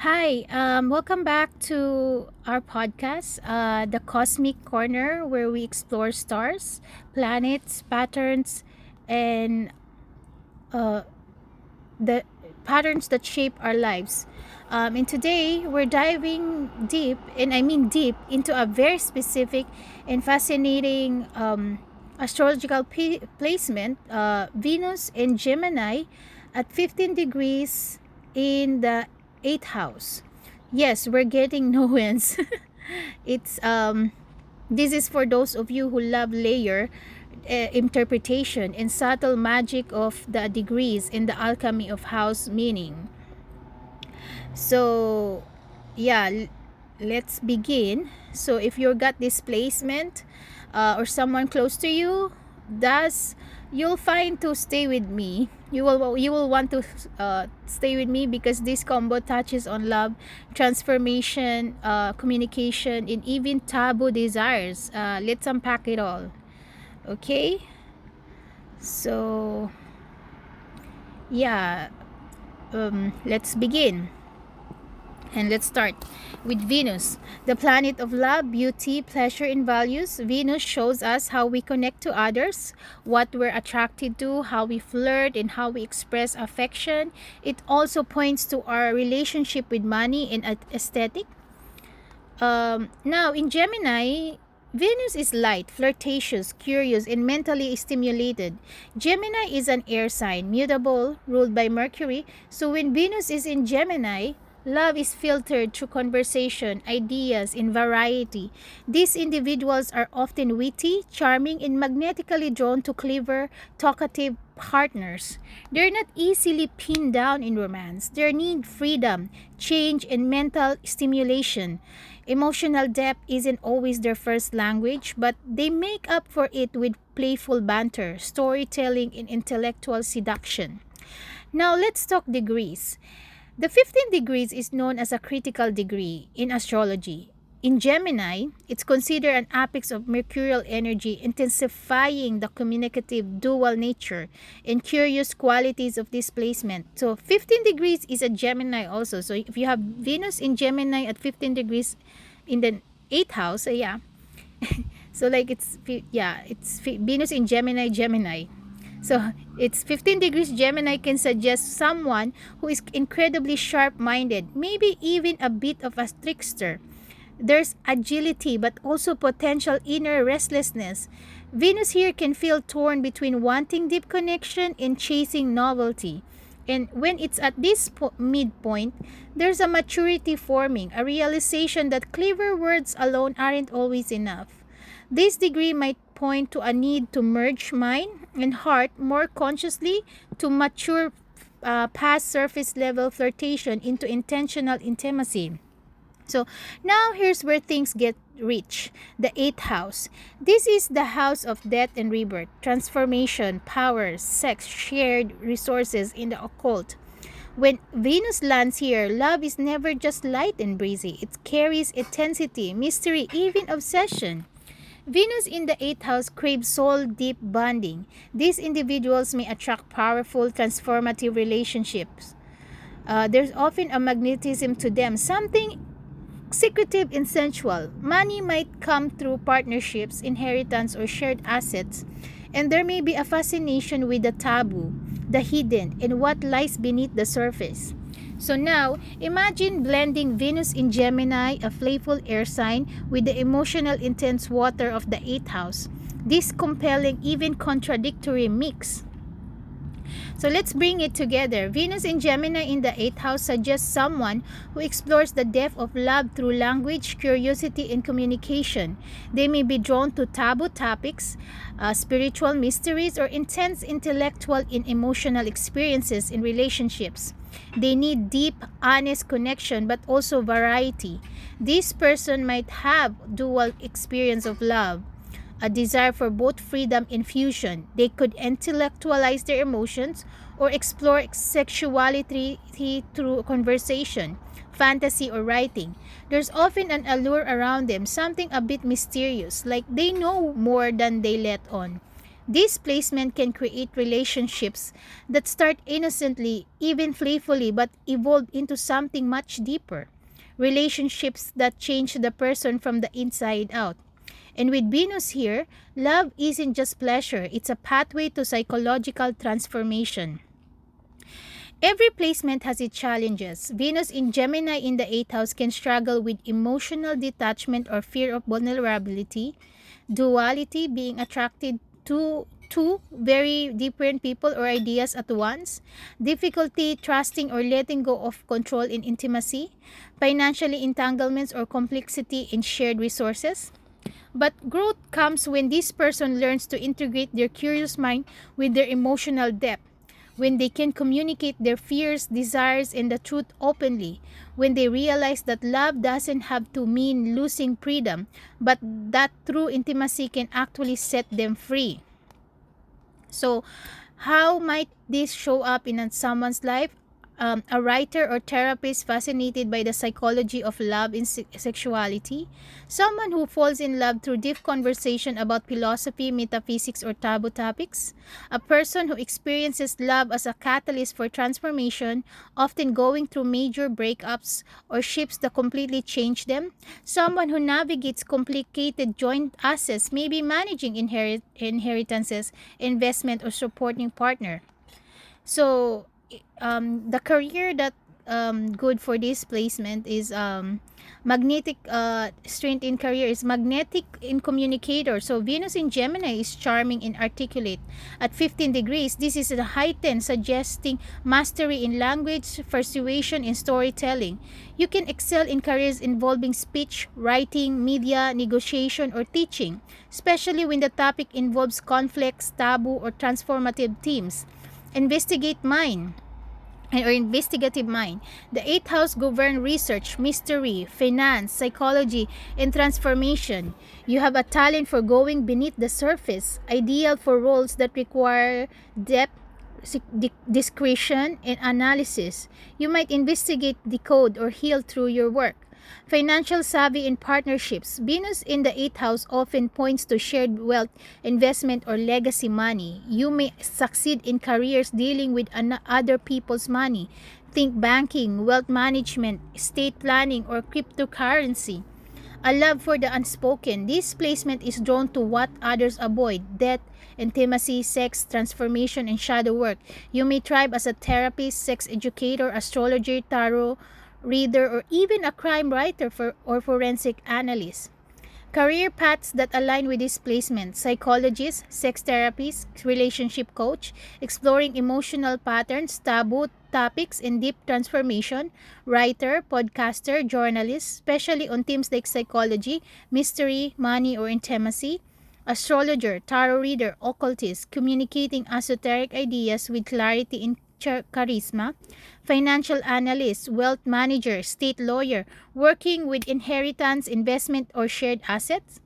Hi, welcome back to our podcast, The Cosmic Corner, where we explore stars, planets, patterns, and uh, the patterns that shape our lives. And today, we're diving deep, and I mean deep, into a very specific and fascinating astrological placement, Venus in Gemini at 15 degrees in the 8th house. Yes, we're getting nuance. it's This is for those of you who love layer interpretation and subtle magic of the degrees in the alchemy of house meaning. So, yeah, let's begin. So, if you got displacement or someone close to you does, you'll find to stay with me. You will want to stay with me because this combo touches on love, transformation, communication, and even taboo desires. Let's unpack it all. Okay? So, yeah, let's begin. And let's start with Venus, the planet of love, beauty, pleasure, and values. Venus shows us how we connect to others, what we're attracted to, how we flirt, and how we express affection. It also points to our relationship with money and aesthetic. Now, in Gemini, Venus is light, flirtatious, curious, and mentally stimulated. Gemini is an air sign, mutable, ruled by Mercury. So when Venus is in Gemini, love is filtered through conversation, ideas, and variety. These individuals are often witty, charming, and magnetically drawn to clever, talkative partners. They're not easily pinned down in romance. They need freedom, change, and mental stimulation. Emotional depth isn't always their first language, but they make up for it with playful banter, storytelling, and intellectual seduction. Now, let's talk degrees. The 15 degrees is known as a critical degree in astrology. In Gemini, it's considered an apex of mercurial energy, intensifying the communicative dual nature and curious qualities of displacement. So 15 degrees is a Gemini also. So if you have Venus in Gemini at 15 degrees in the 8th house, yeah. So like it's Venus in Gemini, Gemini. So it's 15 degrees Gemini can suggest someone who is incredibly sharp-minded, maybe even a bit of a trickster. There's agility but also potential inner restlessness. Venus here can feel torn between wanting deep connection and chasing novelty. And when it's at this midpoint, there's a maturity forming, a realization that clever words alone aren't always enough. This degree might point to a need to merge mind and heart more consciously to mature past surface level flirtation into intentional intimacy. So now here's where things get rich. The 8th house. This is the house of death and rebirth, transformation, power, sex, shared resources in the occult. When Venus lands here, love is never just light and breezy. It carries intensity, mystery, even obsession. Venus in the 8th house craves soul deep bonding. These individuals may attract powerful, transformative relationships. There's often a magnetism to them, something secretive and sensual. Money might come through partnerships, inheritance, or shared assets, and there may be a fascination with the taboo, the hidden, and what lies beneath the surface. So now, imagine blending Venus in Gemini, a playful air sign, with the emotional intense water of the 8th house. This compelling, even contradictory mix. So let's bring it together. Venus in Gemini in the 8th house suggests someone who explores the depth of love through language, curiosity, and communication. They may be drawn to taboo topics, spiritual mysteries, or intense intellectual and emotional experiences in relationships. They need deep, honest connection but also variety. This person might have dual experience of love, a desire for both freedom and fusion. They could intellectualize their emotions or explore sexuality through conversation, fantasy, or writing. There's often an allure around them, something a bit mysterious, like they know more than they let on. This placement can create relationships that start innocently, even playfully, but evolve into something much deeper. Relationships that change the person from the inside out. And with Venus here, love isn't just pleasure, it's a pathway to psychological transformation. Every placement has its challenges. Venus in Gemini in the 8th house can struggle with emotional detachment or fear of vulnerability, duality, being attracted to two very different people or ideas at once, difficulty trusting or letting go of control in intimacy, financially entanglements or complexity in shared resources. But growth comes when this person learns to integrate their curious mind with their emotional depth, when they can communicate their fears, desires, and the truth openly, when they realize that love doesn't have to mean losing freedom, but that true intimacy can actually set them free. So, how might this show up in someone's life? A writer or therapist fascinated by the psychology of love and sexuality, someone who falls in love through deep conversation about philosophy, metaphysics, or taboo topics, a person who experiences love as a catalyst for transformation, often going through major breakups or shifts that completely change them, someone who navigates complicated joint assets, maybe managing inheritances, investment, or supporting partner. So, the career that good for this placement is magnetic strength in career is magnetic in communicator. So Venus in Gemini is charming and articulate. At 15 degrees, this is a heightened, suggesting mastery in language, persuasion, and storytelling. You can excel in careers involving speech, writing, media, negotiation, or teaching, especially when the topic involves conflicts, taboo, or transformative themes. Investigate mind or investigative mind. The eighth house governs research, mystery, finance, psychology, and transformation. You have a talent for going beneath the surface, ideal for roles that require depth, discretion, and analysis. You might investigate, decode, or heal through your work. Financial savvy in partnerships. Venus in the 8th house often points to shared wealth, investment, or legacy money. You may succeed in careers dealing with other people's money. Think banking, wealth management, estate planning, or cryptocurrency. A love for the unspoken. This placement is drawn to what others avoid: death, intimacy, sex, transformation, and shadow work. You may thrive as a therapist, sex educator, astrologer, tarot reader, or even a crime writer or forensic analyst. Career paths that align with this placement: psychologist, sex therapist, relationship coach, exploring emotional patterns, taboo topics, and deep transformation, writer, podcaster, journalist, especially on themes like psychology, mystery, money, or intimacy, astrologer, tarot reader, occultist, communicating esoteric ideas with clarity and charisma, financial analyst, wealth manager, state lawyer, working with inheritance, investment, or shared assets,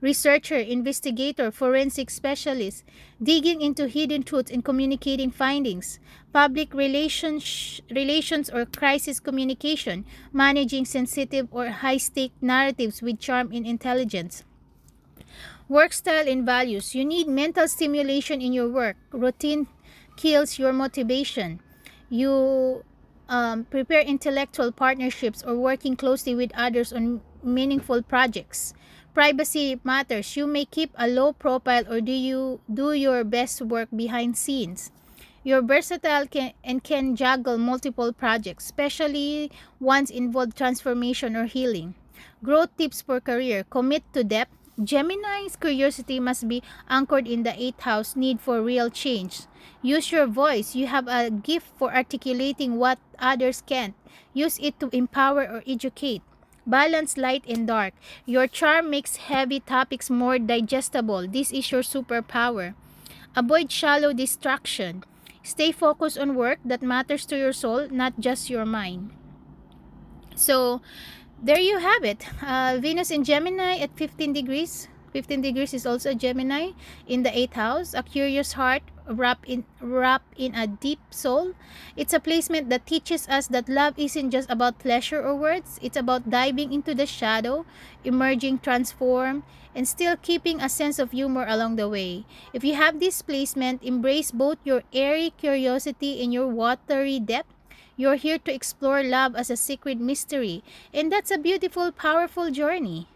researcher, investigator, forensic specialist, digging into hidden truths and communicating findings, public relations or crisis communication, managing sensitive or high-stake narratives with charm and intelligence. Work style and values. You need mental stimulation in your work. Routine kills your motivation. You prepare intellectual partnerships or working closely with others on meaningful projects. Privacy matters. You may keep a low profile or do your best work behind scenes. You're versatile and can juggle multiple projects, especially ones involve transformation or healing. Growth tips for career. Commit to depth. Gemini's curiosity must be anchored in the 8th house need for real change. Use your voice. You have a gift for articulating what others can't. Use it to empower or educate. Balance light and dark. Your charm makes heavy topics more digestible. This is your superpower. Avoid shallow distraction. Stay focused on work that matters to your soul, not just your mind. So, there you have it. Venus in Gemini at 15 degrees. 15 degrees is also a Gemini in the 8th house. A curious heart, wrapped in a deep soul. It's a placement that teaches us that love isn't just about pleasure or words. It's about diving into the shadow, emerging transformed, and still keeping a sense of humor along the way. If you have this placement, embrace both your airy curiosity and your watery depth. You're here to explore love as a secret mystery, and that's a beautiful, powerful journey.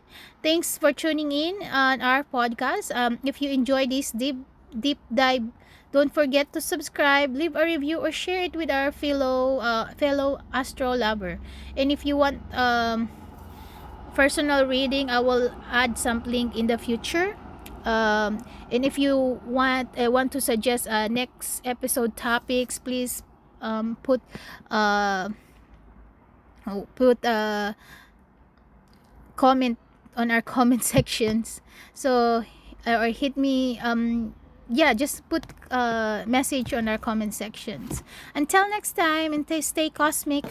Thanks for tuning in on our podcast. If you enjoy this deep dive, don't forget to subscribe, leave a review, or share it with our fellow astro lover. And if you want personal reading, I will add some link in the future. And if you want to suggest next episode topics, please put uh, comment on our comment sections. So or hit me yeah, just put a message on our comment sections. Until next time, and stay cosmic.